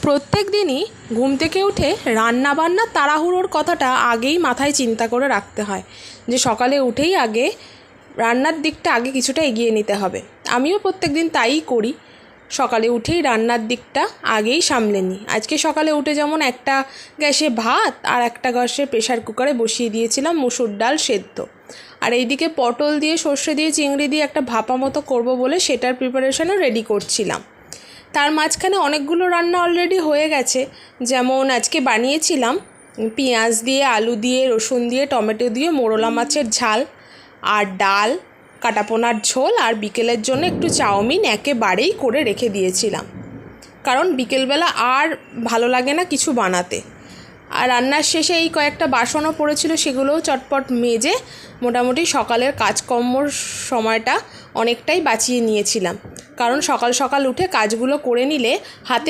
প্রত্যেক দিনই ঘুম থেকে উঠে রান্নাবান্নার তাড়াহুড়োর কথাটা আগেই মাথায় চিন্তা করে রাখতে হয় যে সকালে উঠেই আগে রান্নার দিকটা আগে কিছুটা এগিয়ে নিতে হবে। আমিও প্রত্যেক দিন তাইই করি, সকালে উঠেই রান্নার দিকটা আগেই সামলে নিই। আজকে সকালে উঠে যেমন একটা গ্যাসে ভাত আর একটা গ্যাসে প্রেশার কুকারে বসিয়ে দিয়েছিলাম মুসুর ডাল সেদ্ধ, আর এইদিকে পটল দিয়ে সর্ষে দিয়ে চিংড়ি দিয়ে একটা ভাপা মতো করবো বলে সেটার প্রিপারেশনও রেডি করছিলাম। তার মাঝখানে অনেকগুলো রান্না অলরেডি হয়ে গেছে। যেমন আজকে বানিয়েছিলাম পেঁয়াজ দিয়ে, আলু দিয়ে, রসুন দিয়ে, টমেটো দিয়ে মোরলা মাছের ঝাল আর ডাল, কাটাপোনার ঝোল, আর বিকেলের জন্য একটু চাউমিন একেবারেই করে রেখে দিয়েছিলাম, কারণ বিকেলবেলা আর ভালো লাগে না কিছু বানাতে। আর রান্নার শেষে এই কয়েকটা বাসনও পড়েছিল, সেগুলোও চটপট মেজে মোটামুটি সকালের কাজকর্মর সময়টা অনেকটাই বাঁচিয়ে নিয়েছিলাম, কারণ সকাল সকাল উঠে কাজগুলো করে নিলে হাতে